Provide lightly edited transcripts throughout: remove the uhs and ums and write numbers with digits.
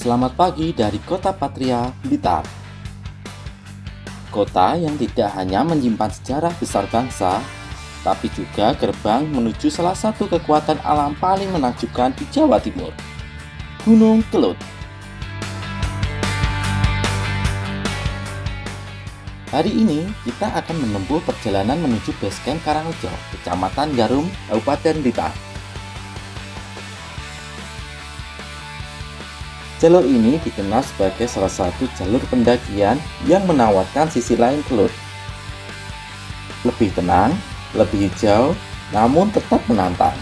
Selamat pagi dari Kota Patria, Blitar. Kota yang tidak hanya menyimpan sejarah besar bangsa, tapi juga gerbang menuju salah satu kekuatan alam paling menakjubkan di Jawa Timur, Gunung Kelud. Hari ini kita akan menempuh perjalanan menuju Basecamp Karangrejo, Kecamatan Garum, Kabupaten Blitar. Jalur ini dikenal sebagai salah satu jalur pendakian yang menawarkan sisi lain Kelud. Lebih tenang, lebih hijau, namun tetap menantang.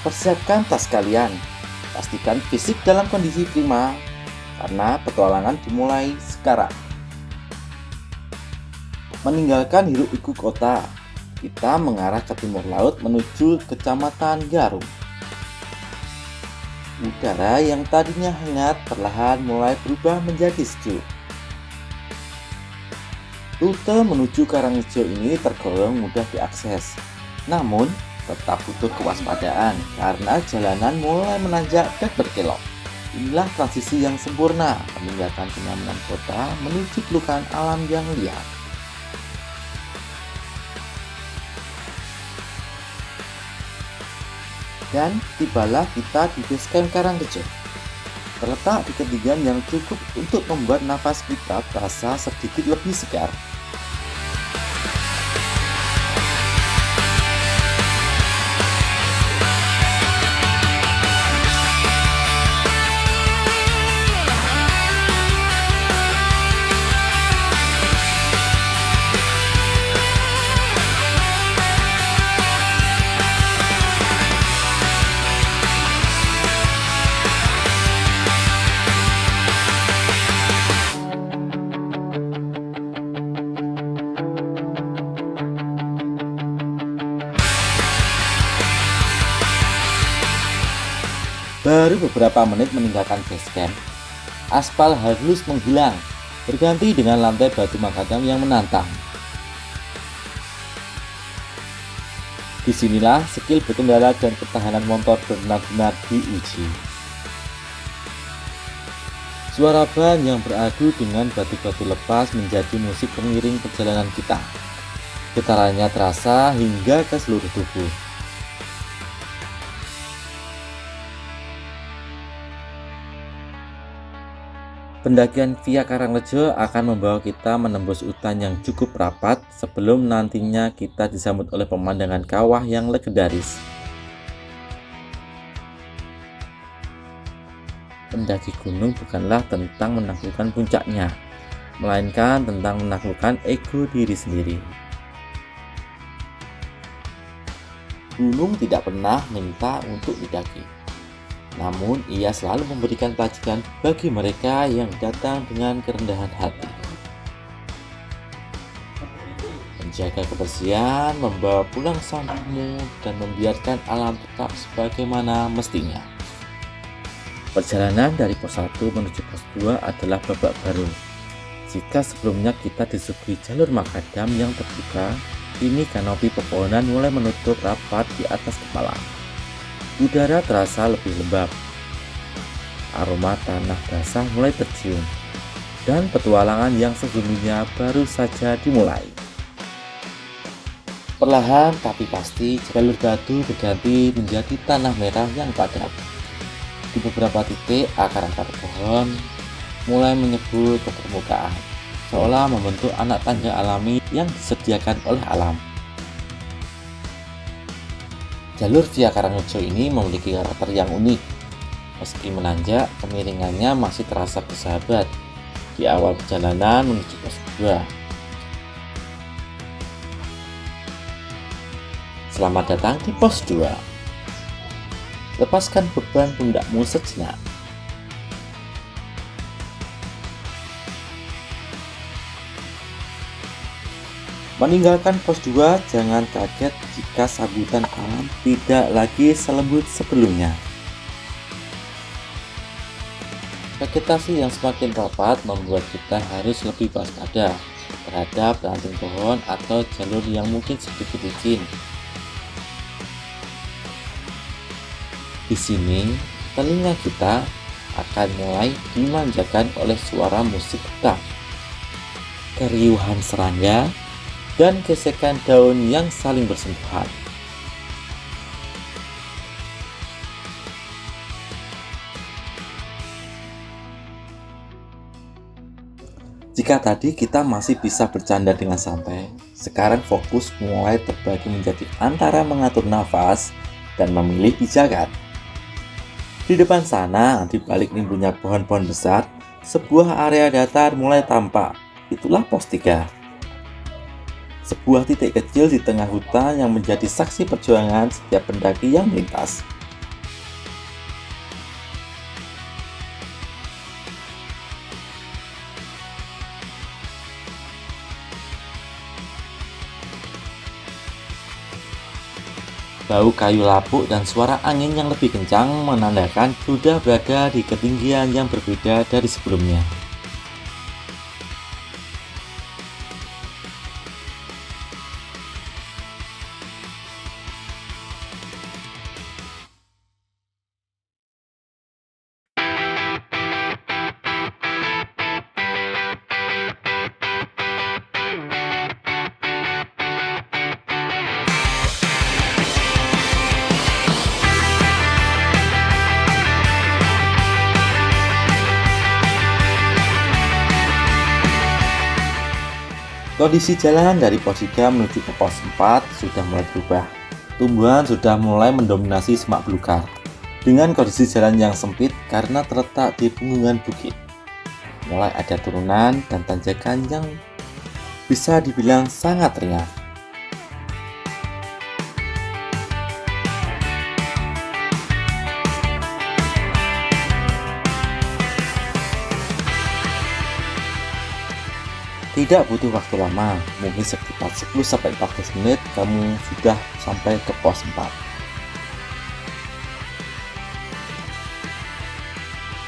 Persiapkan tas kalian, pastikan fisik dalam kondisi prima, karena petualangan dimulai sekarang. Meninggalkan hiruk-pikuk kota, kita mengarah ke timur laut menuju Kecamatan Garum. Udara yang tadinya hangat perlahan mulai berubah menjadi sejuk. Rute menuju Karangrejo ini tergolong mudah diakses, namun tetap butuh kewaspadaan karena jalanan mulai menanjak dan berkelok. Inilah transisi yang sempurna, meninggalkan kenyamanan kota menuju pelukan alam yang liar. Dan tibalah kita di Basecamp Karangrejo. Terletak di ketinggian yang cukup untuk membuat nafas kita terasa sedikit lebih segar. Baru beberapa menit meninggalkan basecamp, aspal halus menghilang, berganti dengan lantai batu makadam yang menantang. Disinilah skill berkendara dan ketahanan motor benar-benar diuji. Suara ban yang beradu dengan batu-batu lepas menjadi musik pengiring perjalanan kita. Getarannya terasa hingga ke seluruh tubuh. Pendakian via Karangrejo akan membawa kita menembus hutan yang cukup rapat sebelum nantinya kita disambut oleh pemandangan kawah yang legendaris. Mendaki gunung bukanlah tentang menaklukkan puncaknya, melainkan tentang menaklukkan ego diri sendiri. Gunung tidak pernah minta untuk didaki, namun ia selalu memberikan pelajaran bagi mereka yang datang dengan kerendahan hati. Menjaga kebersihan, membawa pulang sampahmu, dan membiarkan alam tetap sebagaimana mestinya. Perjalanan dari pos 1 menuju pos 2 adalah babak baru. Jika sebelumnya kita disuguhi jalur makadam yang terbuka, kini kanopi pepohonan mulai menutup rapat di atas kepala. Udara terasa lebih lembab, aroma tanah basah mulai tercium, dan petualangan yang sesungguhnya baru saja dimulai. Perlahan tapi pasti, jalur batu berganti menjadi tanah merah yang padat. Di beberapa titik, akar-akar pohon mulai menyebur ke permukaan, seolah membentuk anak tangga alami yang disediakan oleh alam. Jalur via Karangrejo ini memiliki karakter yang unik. Meski menanjak, kemiringannya masih terasa bersahabat di awal perjalanan menuju pos 2. Selamat datang di pos 2. Lepaskan beban pundakmu sejenak. Meninggalkan pos 2, jangan kaget jika sambutan alam tidak lagi selembut sebelumnya. Vegetasi yang semakin rapat membuat kita harus lebih waspada. terhadap ranting pohon atau jalur yang mungkin sedikit licin. Di sini, telinga kita akan mulai dimanjakan oleh suara musik gitar, keriuhan serangga, dan gesekan daun yang saling bersentuhan. Jika tadi kita masih bisa bercanda dengan santai, sekarang fokus mulai terbagi menjadi antara mengatur nafas dan memilih pijakan. Di depan sana, di balik nimbunnya pohon-pohon besar, sebuah area datar mulai tampak. Itulah pos 3. Sebuah titik kecil di tengah hutan yang menjadi saksi perjuangan setiap pendaki yang melintas. Bau kayu lapuk dan suara angin yang lebih kencang menandakan sudah berada di ketinggian yang berbeda dari sebelumnya. Kondisi jalan dari pos 3 menuju ke pos 4 sudah mulai berubah. Tumbuhan sudah mulai mendominasi semak belukar. Dengan kondisi jalan yang sempit karena terletak di punggungan bukit. Mulai ada turunan dan tanjakan yang bisa dibilang sangat ringan. Tidak butuh waktu lama, mungkin sekitar 10-14 menit kamu sudah sampai ke pos 4.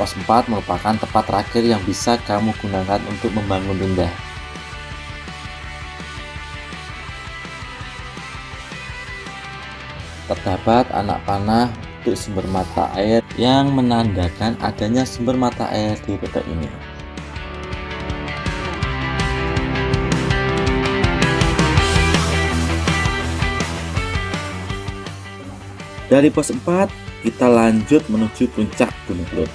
Pos 4 merupakan tempat terakhir yang bisa kamu gunakan untuk membangun tenda. Terdapat anak panah untuk sumber mata air yang menandakan adanya sumber mata air di titik ini. Dari pos 4, kita lanjut menuju puncak Gunung Kelut.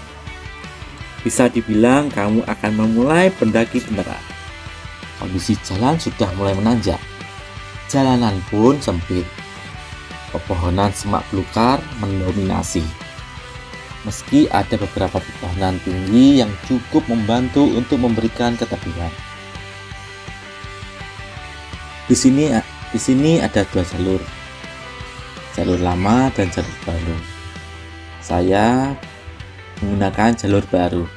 Bisa dibilang kamu akan memulai pendaki beneran. Kondisi jalan sudah mulai menanjak. Jalanan pun sempit. Pepohonan semak belukar mendominasi. Meski ada beberapa pepohonan tinggi yang cukup membantu untuk memberikan ketepian. Di sini ada 2 jalur. Jalur lama dan jalur baru. Saya menggunakan jalur baru.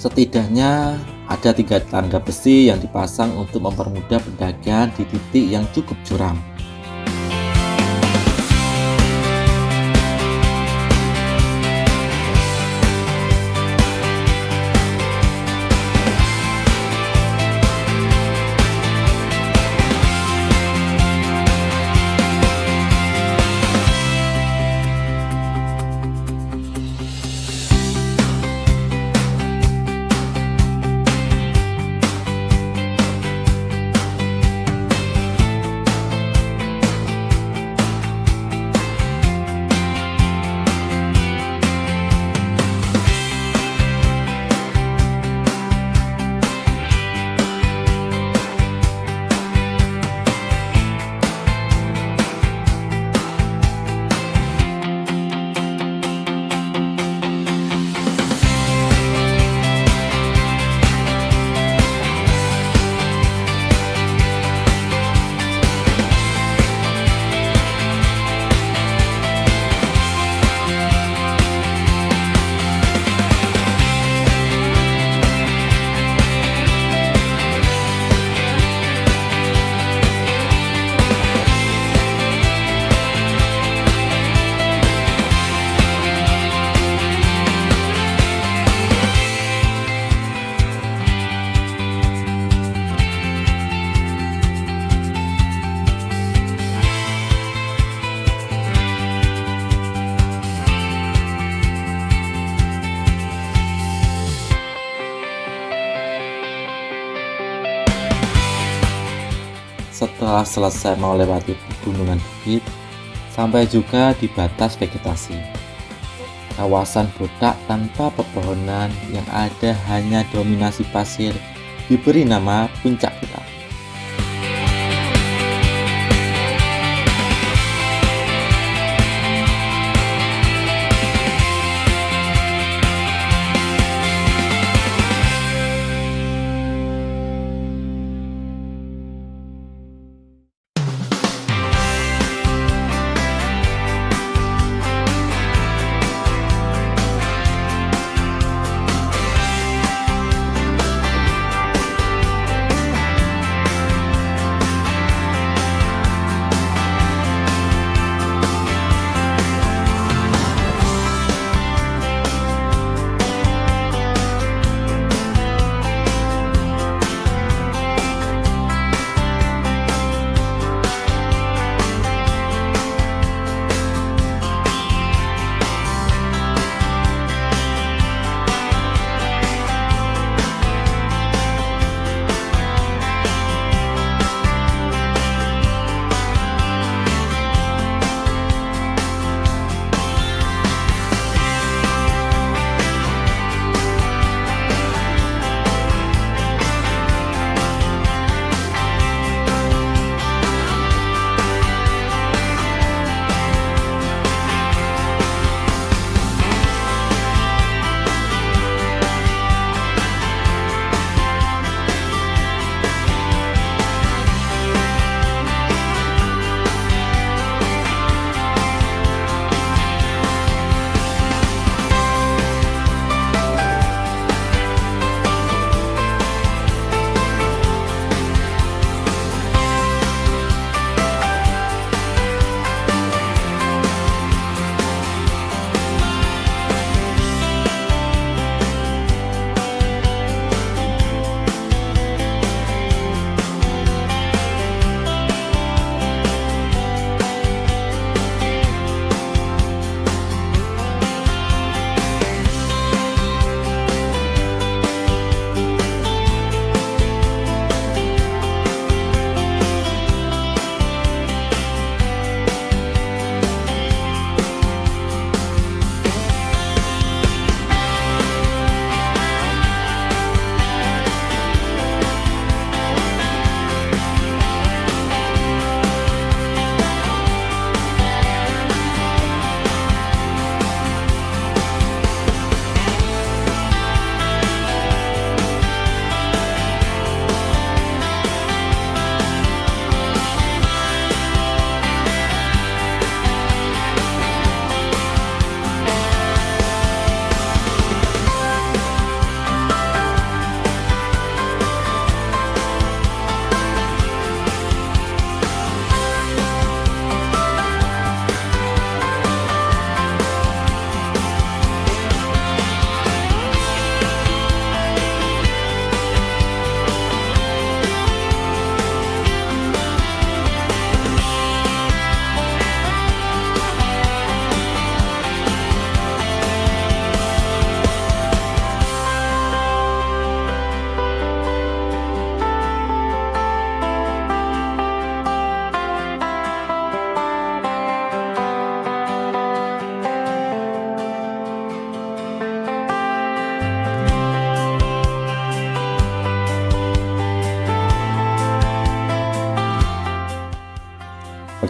Setidaknya ada 3 tangga besi yang dipasang untuk mempermudah pendakian di titik yang cukup curam. Setelah selesai melewati pegunungan bukit, sampai juga di batas vegetasi. Kawasan botak tanpa pepohonan yang ada hanya dominasi pasir diberi nama Puncak Kita.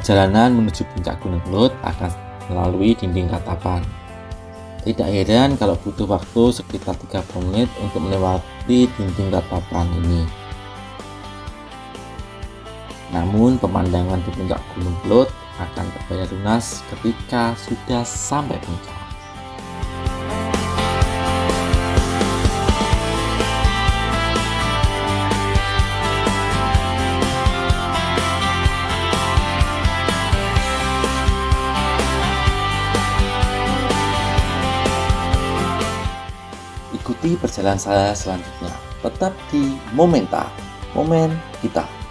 Perjalanan menuju puncak Gunung Kelut akan melalui dinding ratapan. Tidak heran kalau butuh waktu sekitar 30 menit untuk melewati dinding ratapan ini. Namun pemandangan di puncak Gunung Kelut akan terbayar lunas ketika sudah sampai puncak. Ikuti perjalanan saya selanjutnya. Tetap di Momenta, momen kita.